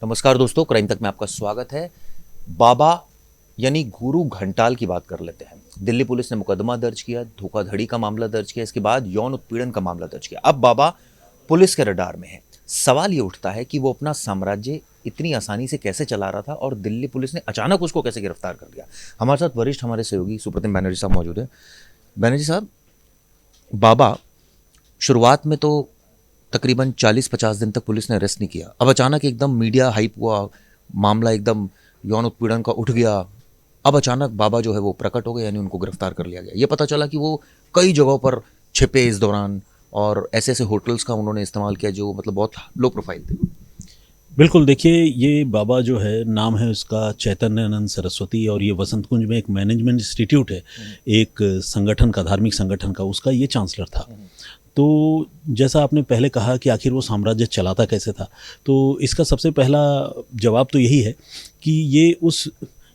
नमस्कार दोस्तों, क्राइम तक में आपका स्वागत है। बाबा यानी गुरु घंटाल की बात कर लेते हैं। दिल्ली पुलिस ने मुकदमा दर्ज किया, धोखाधड़ी का मामला दर्ज किया, इसके बाद यौन उत्पीड़न का मामला दर्ज किया। अब बाबा पुलिस के रडार में है। सवाल ये उठता है कि वो अपना साम्राज्य इतनी आसानी से कैसे चला रहा था और दिल्ली पुलिस ने अचानक उसको कैसे गिरफ्तार कर लिया। हमारे साथ वरिष्ठ हमारे सहयोगी सुप्रतिम बैनर्जी साहब मौजूद हैं। बैनर्जी साहब, बाबा शुरुआत में तो तकरीबन 40-50 दिन तक पुलिस ने अरेस्ट नहीं किया। अब अचानक एकदम मीडिया हाइप हुआ, मामला एकदम यौन उत्पीड़न का उठ गया। अब अचानक बाबा जो है वो प्रकट हो गए, यानी उनको गिरफ्तार कर लिया गया। ये पता चला कि वो कई जगहों पर छिपे इस दौरान, और ऐसे ऐसे होटल्स का उन्होंने इस्तेमाल किया जो मतलब बहुत लो प्रोफाइल थे। बिल्कुल, देखिए ये बाबा जो है नाम है उसका चैतन्यानंद सरस्वती, और ये वसंत कुंज में एक मैनेजमेंट इंस्टीट्यूट है, एक संगठन का, धार्मिक संगठन का, उसका ये चांसलर था। तो जैसा आपने पहले कहा कि आखिर वो साम्राज्य चलाता कैसे था, तो इसका सबसे पहला जवाब तो यही है कि ये उस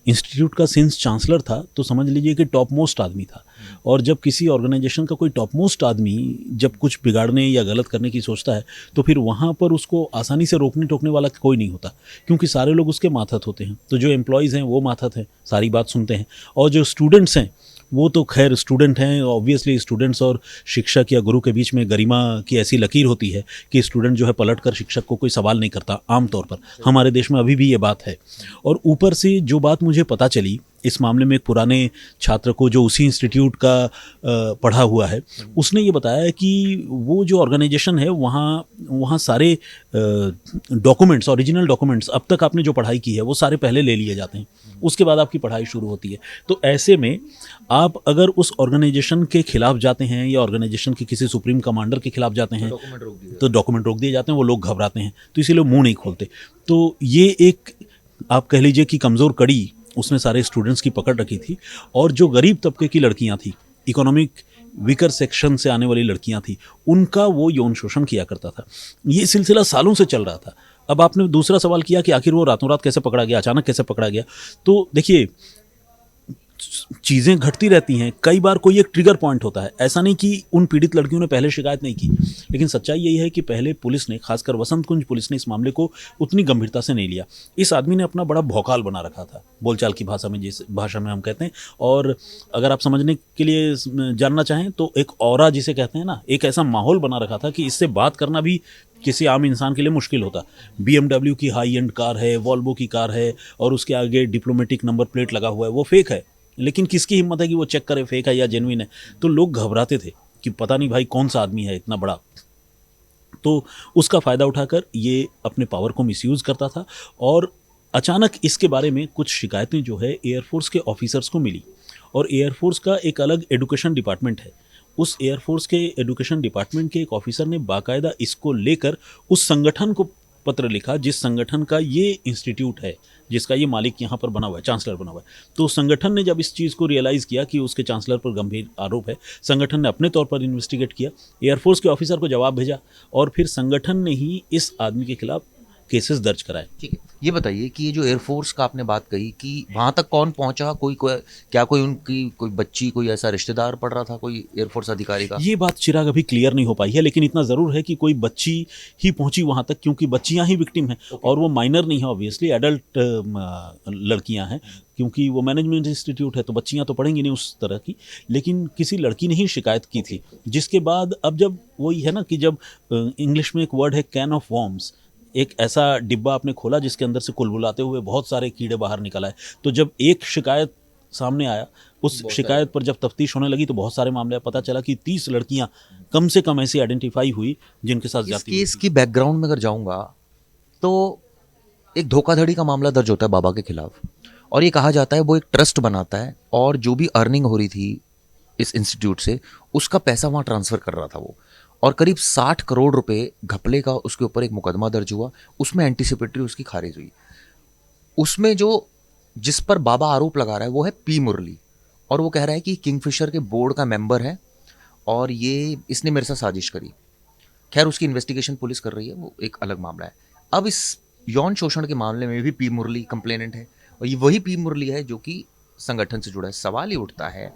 इंस्टीट्यूट का सिंस चांसलर था, तो समझ लीजिए कि टॉप मोस्ट आदमी था। और जब किसी ऑर्गेनाइजेशन का कोई टॉप मोस्ट आदमी जब कुछ बिगाड़ने या गलत करने की सोचता है, तो फिर वहाँ पर उसको आसानी से रोकने टोकने वाला कोई नहीं होता, क्योंकि सारे लोग उसके माथत होते हैं। तो जो एम्प्लॉयज़ हैं वो माथत हैं, सारी बात सुनते हैं, और जो स्टूडेंट्स हैं वो तो खैर स्टूडेंट हैं। ऑब्वियसली स्टूडेंट्स और शिक्षक या गुरु के बीच में गरिमा की ऐसी लकीर होती है कि स्टूडेंट जो है पलट कर शिक्षक को कोई सवाल नहीं करता आमतौर पर। हमारे देश में अभी भी ये बात है। और ऊपर से जो बात मुझे पता चली इस मामले में, एक पुराने छात्र को जो उसी इंस्टीट्यूट का पढ़ा हुआ है, उसने ये बताया कि वो जो ऑर्गेनाइजेशन है वहाँ वहाँ सारे डॉक्यूमेंट्स, ओरिजिनल डॉक्यूमेंट्स, अब तक आपने जो पढ़ाई की है वो सारे पहले ले लिए जाते हैं, उसके बाद आपकी पढ़ाई शुरू होती है। तो ऐसे में आप अगर उस ऑर्गेनाइजेशन के खिलाफ जाते हैं या ऑर्गेनाइजेशन के किसी सुप्रीम कमांडर के खिलाफ जाते हैं, तो डॉक्यूमेंट रोक दिए जाते हैं, वो लोग घबराते हैं, तो इसीलिए मुंह नहीं खोलते। तो ये एक, आप कह लीजिए कि कमज़ोर कड़ी उसने सारे स्टूडेंट्स की पकड़ रखी थी। और जो गरीब तबके की लड़कियां थी, इकोनॉमिक वीकर सेक्शन से आने वाली लड़कियां थी, उनका वो यौन शोषण किया करता था। ये सिलसिला सालों से चल रहा था। अब आपने दूसरा सवाल किया कि आखिर वो रातों रात कैसे पकड़ा गया, अचानक कैसे पकड़ा गया। तो देखिए, चीज़ें घटती रहती हैं, कई बार कोई एक ट्रिगर पॉइंट होता है। ऐसा नहीं कि उन पीड़ित लड़कियों ने पहले शिकायत नहीं की, लेकिन सच्चाई यही है कि पहले पुलिस ने, खासकर वसंत कुंज पुलिस ने, इस मामले को उतनी गंभीरता से नहीं लिया। इस आदमी ने अपना बड़ा भौकाल बना रखा था, बोलचाल की भाषा में, जिस भाषा में हम कहते हैं। और अगर आप समझने के लिए जानना चाहें तो एक ऑरा जिसे कहते हैं ना, एक ऐसा माहौल बना रखा था कि इससे बात करना भी किसी आम इंसान के लिए मुश्किल होता। BMW की हाई एंड कार है, वॉल्वो की कार है, और उसके आगे डिप्लोमेटिक नंबर प्लेट लगा हुआ है, वो फेक है। लेकिन किसकी हिम्मत है कि वो चेक करे फेक है या जेन्युइन है। तो लोग घबराते थे कि पता नहीं भाई कौन सा आदमी है इतना बड़ा। तो उसका फ़ायदा उठाकर ये अपने पावर को मिसयूज़ करता था। और अचानक इसके बारे में कुछ शिकायतें जो है एयरफोर्स के ऑफिसर्स को मिली, और एयरफोर्स का एक अलग एडुकेशन डिपार्टमेंट है। उस एयरफोर्स के एडुकेशन डिपार्टमेंट के एक ऑफिसर ने बाकायदा इसको लेकर उस संगठन को पत्र लिखा जिस संगठन का ये इंस्टीट्यूट है, जिसका ये मालिक यहाँ पर बना हुआ है, चांसलर बना हुआ है। तो संगठन ने जब इस चीज़ को रियलाइज़ किया कि उसके चांसलर पर गंभीर आरोप है, संगठन ने अपने तौर पर इन्वेस्टिगेट किया, एयरफोर्स के ऑफिसर को जवाब भेजा, और फिर संगठन ने ही इस आदमी के खिलाफ केसेस दर्ज कराए। ठीक है, ये बताइए कि ये जो एयरफोर्स का आपने बात कही कि वहाँ तक कौन पहुँचा, क्या कोई उनकी कोई बच्ची, कोई ऐसा रिश्तेदार पड़ रहा था कोई एयरफोर्स अधिकारी का? ये बात चिराग अभी क्लियर नहीं हो पाई है, लेकिन इतना ज़रूर है कि कोई बच्ची ही पहुंची वहां तक, क्योंकि बच्चियां ही विक्टिम हैं। और वो माइनर नहीं है, ऑब्वियसली एडल्ट लड़कियां हैं, क्योंकि वो मैनेजमेंट इंस्टीट्यूट है, तो बच्चियां तो पढ़ेंगी नहीं उस तरह की। लेकिन किसी लड़की ने ही शिकायत की थी, जिसके बाद अब जब वही है ना कि जब इंग्लिश में एक वर्ड है कैन ऑफ वॉर्म्स, एक ऐसा डिब्बा आपने खोला जिसके अंदर से कुलबुलाते हुए बहुत सारे कीड़े बाहर निकल आए। तो जब एक शिकायत सामने आया, उस शिकायत पर जब तफ्तीश होने लगी, तो बहुत सारे मामले पता चला कि 30 लड़कियां कम से कम ऐसी आइडेंटिफाई हुई जिनके साथ इस जाती हुई केस थी। की बैकग्राउंड में अगर जाऊंगा तो एक धोखाधड़ी का मामला दर्ज होता है बाबा के खिलाफ, और ये कहा जाता है वो एक ट्रस्ट बनाता है, और जो भी अर्निंग हो रही थी इस इंस्टीट्यूट से उसका पैसा वहाँ ट्रांसफ़र कर रहा था वो, और करीब 60 करोड़ रुपए घपले का उसके ऊपर एक मुकदमा दर्ज हुआ। उसमें एंटीसिपेटरी उसकी खारिज हुई। उसमें जो जिस पर बाबा आरोप लगा रहा है वो है पी मुरली, और वो कह रहा है कि किंगफिशर के बोर्ड का मेंबर है और ये इसने मेरे साथ साजिश करी। खैर उसकी इन्वेस्टिगेशन पुलिस कर रही है, वो एक अलग मामला है। अब इस यौन शोषण के मामले में भी पी मुरली कंप्लेनेंट है, और ये वही पी मुरली है जो कि संगठन से जुड़ा है। सवाल ये उठता है,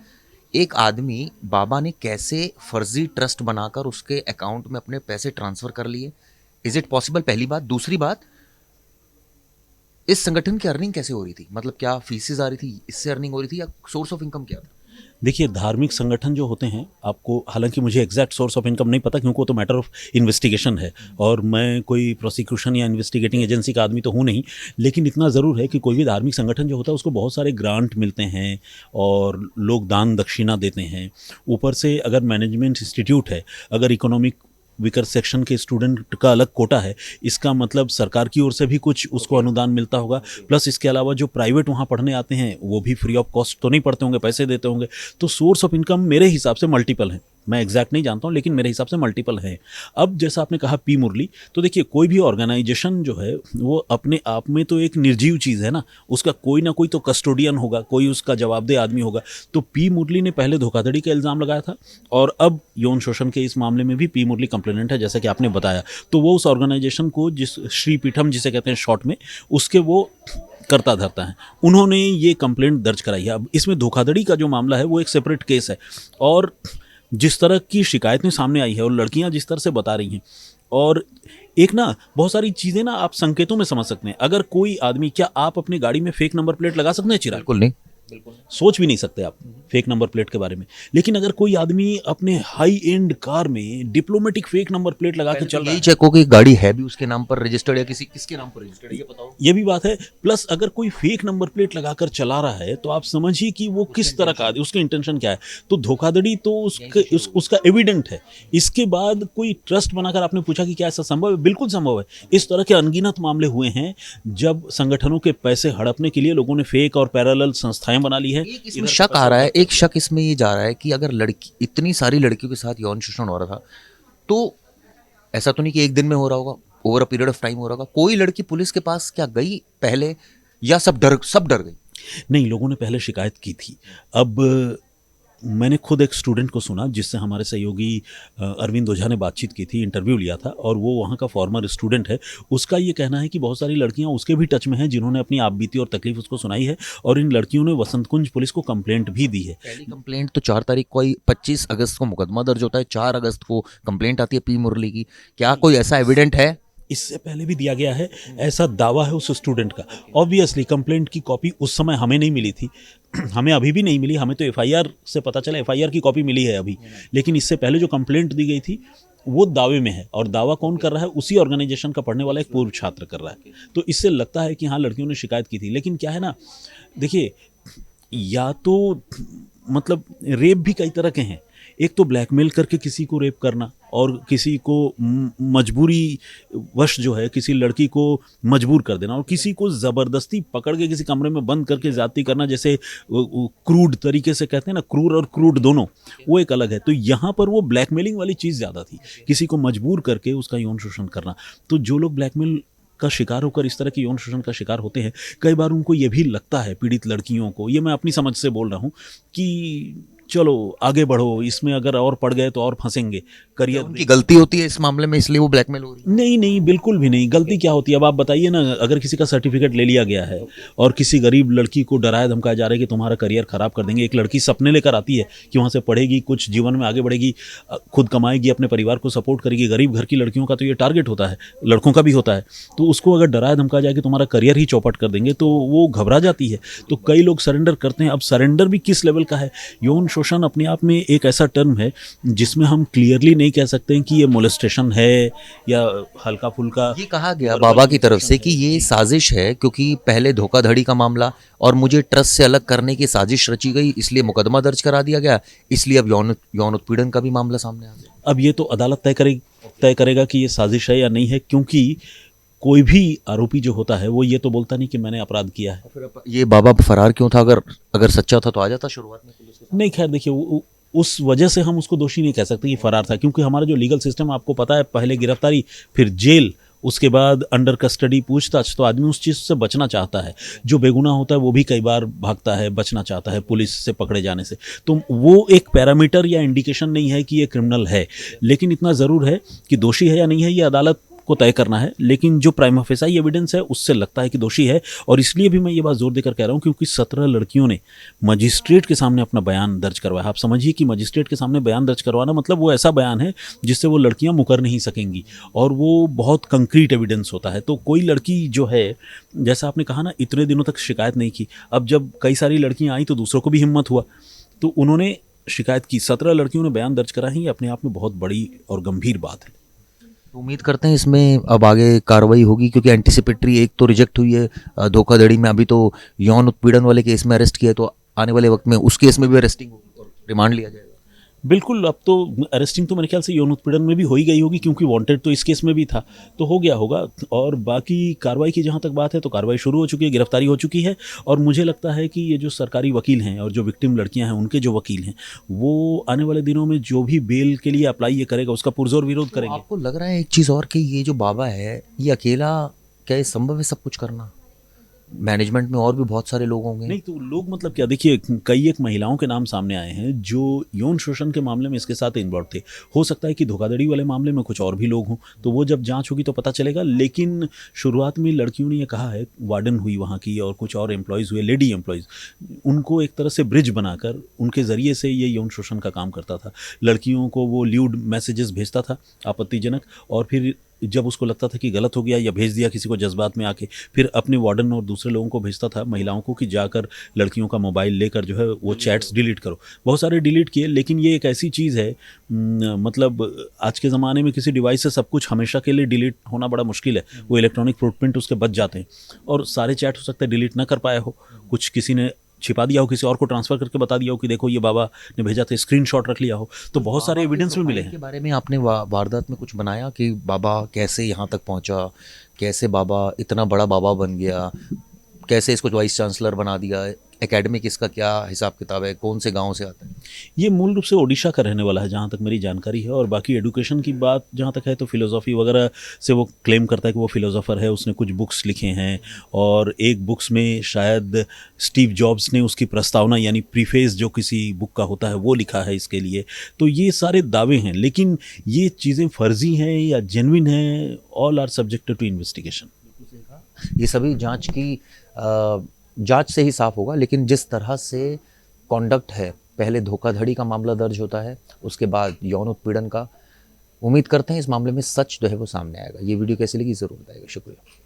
एक आदमी बाबा ने कैसे फर्जी ट्रस्ट बनाकर उसके अकाउंट में अपने पैसे ट्रांसफ़र कर लिए? Is it possible? पहली बात। दूसरी बात, इस संगठन की अर्निंग कैसे हो रही थी? मतलब क्या फीसेज आ रही थी, इससे अर्निंग हो रही थी, या सोर्स ऑफ इनकम क्या था? देखिए, धार्मिक संगठन जो होते हैं, आपको हालांकि मुझे एग्जैक्ट सोर्स ऑफ इनकम नहीं पता, क्योंकि वो तो मैटर ऑफ इन्वेस्टिगेशन है और मैं कोई प्रोसिक्यूशन या इन्वेस्टिगेटिंग एजेंसी का आदमी तो हूँ नहीं। लेकिन इतना ज़रूर है कि कोई भी धार्मिक संगठन जो होता है उसको बहुत सारे ग्रांट मिलते हैं और लोग दान दक्षिणा देते हैं। ऊपर से अगर मैनेजमेंट इंस्टीट्यूट है, अगर इकोनॉमिक विकर सेक्शन के स्टूडेंट का अलग कोटा है, इसका मतलब सरकार की ओर से भी कुछ उसको अनुदान मिलता होगा। प्लस इसके अलावा जो प्राइवेट वहाँ पढ़ने आते हैं वो भी फ्री ऑफ कॉस्ट तो नहीं पढ़ते होंगे, पैसे देते होंगे। तो सोर्स ऑफ इनकम मेरे हिसाब से मल्टीपल हैं, मैं एग्जैक्ट नहीं जानता हूँ लेकिन मेरे हिसाब से मल्टीपल हैं। अब जैसा आपने कहा पी मुरली, तो देखिए कोई भी ऑर्गेनाइजेशन जो है वो अपने आप में तो एक निर्जीव चीज़ है ना, उसका कोई ना कोई तो कस्टोडियन होगा, कोई उसका जवाबदेह आदमी होगा। तो पी मुरली ने पहले धोखाधड़ी का इल्ज़ाम लगाया था और अब यौन शोषण के इस मामले में भी पी मुरली कंप्लेनेंट है, जैसा कि आपने बताया। तो वो उस ऑर्गेनाइजेशन को, जिस श्री पीठम जिसे कहते हैं शॉर्ट में, उसके वो करता धरता है, उन्होंने ये कंप्लेंट दर्ज कराई है। अब इसमें धोखाधड़ी का जो मामला है वो एक सेपरेट केस है और जिस तरह की शिकायतें सामने आई है और लड़कियां जिस तरह से बता रही हैं, और एक ना बहुत सारी चीज़ें ना आप संकेतों में समझ सकते हैं। अगर कोई आदमी, क्या आप अपनी गाड़ी में फेक नंबर प्लेट लगा सकते हैं चिराग? बिल्कुल नहीं। सोच भी नहीं सकते आप फेक नंबर प्लेट के बारे में। लेकिन अगर कोई आदमी अपने हाई एंड कार में डिप्लोमेटिक फेक नंबर प्लेट लगा के चल रहा यही है, चेक हो कि गाड़ी है भी उसके नाम पर रजिस्टर्ड या किसके नाम पर रजिस्टर्ड है, ये बताओ। ये भी बात है। प्लस अगर कोई फेक नंबर प्लेट लगाकर चला रहा है तो आप समझिए कि वो किस तरह का, उसके इंटेंशन क्या है। तो धोखाधड़ी तो उसका एविडेंट है। इसके बाद कोई ट्रस्ट बनाकर आपने पूछा कि क्या ऐसा संभव है? बिल्कुल संभव है। इस तरह के अनगिनत मामले हुए हैं जब संगठनों के पैसे हड़पने के लिए लोगों ने फेक और पैरेलल संस्थाएं बना ली है। इसमें शक आ रहा है, एक शक इसमें ये जा रहा है कि अगर लड़की, इतनी सारी लड़कियों के साथ यौन शोषण हो रहा था, तो ऐसा तो नहीं कि एक दिन में हो रहा होगा, over a period of time हो रहा होगा। कोई लड़की पुलिस के पास क्या गई पहले, या सब डर गई? नहीं, लोगों ने पहले शिकायत की थी। अब मैंने खुद एक स्टूडेंट को सुना जिससे हमारे सहयोगी अरविंद ओझा ने बातचीत की थी, इंटरव्यू लिया था, और वो वहाँ का फॉर्मर स्टूडेंट है। उसका ये कहना है कि बहुत सारी लड़कियाँ उसके भी टच में हैं जिन्होंने अपनी आपबीती और तकलीफ उसको सुनाई है, और इन लड़कियों ने वसंत कुंज पुलिस को कंप्लेंट भी दी है। पहली कंप्लेंट तो 4 तारीख को आई, 25 अगस्त को मुकदमा दर्ज होता है, 4 अगस्त को कंप्लेंट आती है पी मुरली की। क्या कोई ऐसा एविडेंट है? इससे पहले भी दिया गया है, ऐसा दावा है उस स्टूडेंट का। ऑब्वियसली कंप्लेंट की कॉपी उस समय हमें नहीं मिली थी, हमें अभी भी नहीं मिली। हमें तो एफआईआर से पता चला, एफआईआर की कॉपी मिली है अभी, लेकिन इससे पहले जो कंप्लेंट दी गई थी वो दावे में है। और दावा कौन कर रहा है? उसी ऑर्गेनाइजेशन का पढ़ने वाला एक पूर्व छात्र कर रहा है। तो इससे लगता है कि हाँ, लड़कियों ने शिकायत की थी। लेकिन क्या है ना, देखिए, या तो मतलब रेप भी कई तरह के हैं। एक तो ब्लैकमेल करके किसी को रेप करना, और किसी को मजबूरी वश जो है किसी लड़की को मजबूर कर देना, और किसी को ज़बरदस्ती पकड़ के किसी कमरे में बंद करके ज़्यादती करना, जैसे क्रूड तरीके से कहते हैं ना, क्रूर और क्रूड दोनों, वो एक अलग है। तो यहाँ पर वो ब्लैकमेलिंग वाली चीज़ ज़्यादा थी, किसी को मजबूर करके उसका यौन शोषण करना। तो जो लोग ब्लैकमेल का शिकार होकर इस तरह के यौन शोषण का शिकार होते हैं, कई बार उनको ये भी लगता है, पीड़ित लड़कियों को, ये मैं अपनी समझ से बोल रहा हूँ, कि चलो आगे बढ़ो, इसमें अगर और पड़ गए तो और फंसेंगे, करियर उनकी गलती होती है इस मामले में, इसलिए वो ब्लैकमेल हो रही है? नहीं नहीं, बिल्कुल भी नहीं। गलती क्या होती है? अब आप बताइए ना, अगर किसी का सर्टिफिकेट ले लिया गया है और किसी गरीब लड़की को डराया धमकाया जा रहा है कि तुम्हारा करियर खराब कर देंगे। एक लड़की सपने लेकर आती है कि वहाँ से पढ़ेगी, कुछ जीवन में आगे बढ़ेगी, खुद कमाएगी, अपने परिवार को सपोर्ट करेगी। गरीब घर की लड़कियों का तो ये टारगेट होता है, लड़कों का भी होता है। तो उसको अगर डराया धमकाया जाए कि तुम्हारा करियर ही चौपट कर देंगे, तो वो घबरा जाती है। तो कई लोग सरेंडर करते हैं। अब सरेंडर भी किस लेवल का है? यौन शोषण अपने आप में एक ऐसा टर्म है जिसमें हम क्लियरली नहीं कह सकते हैं कि ये मोलेस्टेशन है या हल्का फुल्का। ये कहा गया बाबा की तरफ से कि ये साजिश है, क्योंकि पहले धोखाधड़ी का मामला और मुझे ट्रस्ट से अलग करने की साजिश रची गई, इसलिए मुकदमा दर्ज करा दिया गया, इसलिए अब यौन उत्पीड़न का भी मामला सामने आ गया। अब ये तो अदालत तय करेगा कि ये साजिश है या नहीं है, क्योंकि कोई भी आरोपी जो होता है वो ये तो बोलता नहीं कि मैंने अपराध किया है। फिर ये बाबा फरार क्यों था? अगर सच्चा था तो आ जाता शुरुआत में पुलिस के? नहीं, खैर देखिए, उस वजह से हम उसको दोषी नहीं कह सकते कि फरार था, क्योंकि हमारा जो लीगल सिस्टम आपको पता है, पहले गिरफ्तारी, फिर जेल, उसके बाद अंडर कस्टडी पूछताछ। तो आदमी उस चीज़ से बचना चाहता है। जो बेगुनाह होता है वो भी कई बार भागता है, बचना चाहता है पुलिस से पकड़े जाने से। तो वो एक पैरामीटर या इंडिकेशन नहीं है कि ये क्रिमिनल है। लेकिन इतना ज़रूर है कि दोषी है या नहीं है, ये अदालत को तय करना है, लेकिन जो प्राइमा फेसाई एविडेंस है उससे लगता है कि दोषी है। और इसलिए भी मैं ये बात जोर देकर कह रहा हूँ क्योंकि 17 लड़कियों ने मजिस्ट्रेट के सामने अपना बयान दर्ज करवाया। आप समझिए कि मजिस्ट्रेट के सामने बयान दर्ज करवाना मतलब वो ऐसा बयान है जिससे वो लड़कियां मुकर नहीं सकेंगी, और वो बहुत कंक्रीट एविडेंस होता है। तो कोई लड़की जो है, जैसा आपने कहा ना, इतने दिनों तक शिकायत नहीं की, अब जब कई सारी लड़कियां आई तो दूसरों को भी हिम्मत हुआ, तो उन्होंने शिकायत की। 17 लड़कियों ने बयान दर्ज करा है, ये अपने आप में बहुत बड़ी और गंभीर बात है। तो उम्मीद करते हैं इसमें अब आगे कार्रवाई होगी, क्योंकि एंटिसिपेटरी एक तो रिजेक्ट हुई है धोखाधड़ी में, अभी तो यौन उत्पीड़न वाले केस में अरेस्ट किया है, तो आने वाले वक्त में उस केस में भी अरेस्टिंग होगी और रिमांड लिया जाएगा। बिल्कुल, अब तो अरेस्टिंग तो मेरे ख्याल से यौन उत्पीड़न में भी हो ही गई होगी, क्योंकि वांटेड तो इस केस में भी था, तो हो गया होगा। और बाकी कार्रवाई की जहाँ तक बात है तो कार्रवाई शुरू हो चुकी है, गिरफ्तारी हो चुकी है। और मुझे लगता है कि ये जो सरकारी वकील हैं और जो विक्टिम लड़कियां हैं उनके जो वकील हैं, वो आने वाले दिनों में जो भी बेल के लिए अप्लाई ये करेगा उसका पुरजोर विरोध तो करेंगे। आपको लग रहा है एक चीज़ और कि ये जो बाबा है ये अकेला, क्या ये संभव है सब कुछ करना? मैनेजमेंट में और भी बहुत सारे लोग होंगे। नहीं तो लोग मतलब क्या, देखिए कई एक महिलाओं के नाम सामने आए हैं जो यौन शोषण के मामले में इसके साथ इन्वॉल्व थे। हो सकता है कि धोखाधड़ी वाले मामले में कुछ और भी लोग हों, तो वो जब जांच होगी तो पता चलेगा। लेकिन शुरुआत में लड़कियों ने ये कहा है, वार्डन हुई वहाँ की और कुछ और एम्प्लॉयज़ हुए, लेडी एम्प्लॉयज़, उनको एक तरह से ब्रिज बनाकर उनके ज़रिए से ये यौन शोषण का काम करता था। लड़कियों को वो ल्यूड मैसेजेस भेजता था आपत्तिजनक, और फिर जब उसको लगता था कि गलत हो गया या भेज दिया किसी को जज्बात में आके, फिर अपने वार्डन और दूसरे लोगों को भेजता था, महिलाओं को, कि जाकर लड़कियों का मोबाइल लेकर जो है वो चैट्स डिलीट करो। बहुत सारे डिलीट किए, लेकिन ये एक ऐसी चीज़ है, मतलब आज के ज़माने में किसी डिवाइस से सब कुछ हमेशा के लिए डिलीट होना बड़ा मुश्किल है। वो इलेक्ट्रॉनिक फुटप्रिंट उसके बच जाते हैं, और सारे चैट हो सकता है डिलीट ना कर पाया हो, कुछ किसी ने छिपा दिया हो, किसी और को ट्रांसफर करके बता दिया हो कि देखो ये बाबा ने भेजा था, स्क्रीनशॉट रख लिया हो, तो बहुत सारे एविडेंस भी मिले हैं। के बारे में आपने वारदात में कुछ बनाया कि बाबा कैसे यहाँ तक पहुँचा, कैसे बाबा इतना बड़ा बाबा बन गया, कैसे इसको वाइस चांसलर बना दिया, एकेडमिक इसका क्या हिसाब किताब है, कौन से गांव से आता है? ये मूल रूप से ओडिशा का रहने वाला है जहाँ तक मेरी जानकारी है। और बाकी एडुकेशन की बात जहाँ तक है तो फिलोसॉफी वगैरह से वो क्लेम करता है कि वो फिलोसोफर है, उसने कुछ बुक्स लिखे हैं, और एक बुक्स में शायद स्टीव जॉब्स ने उसकी प्रस्तावना यानी प्रीफेस जो किसी बुक का होता है वो लिखा है इसके लिए। तो ये सारे दावे हैं, लेकिन ये चीज़ें फर्जी हैं या जेन्युइन हैं, all are subjected to investigation. ये सभी जांच से ही साफ होगा, लेकिन जिस तरह से कॉन्डक्ट है, पहले धोखाधड़ी का मामला दर्ज होता है, उसके बाद यौन उत्पीड़न का, उम्मीद करते हैं इस मामले में सच जो है वो सामने आएगा। ये वीडियो कैसी लगी ज़रूर बताइएगा। शुक्रिया।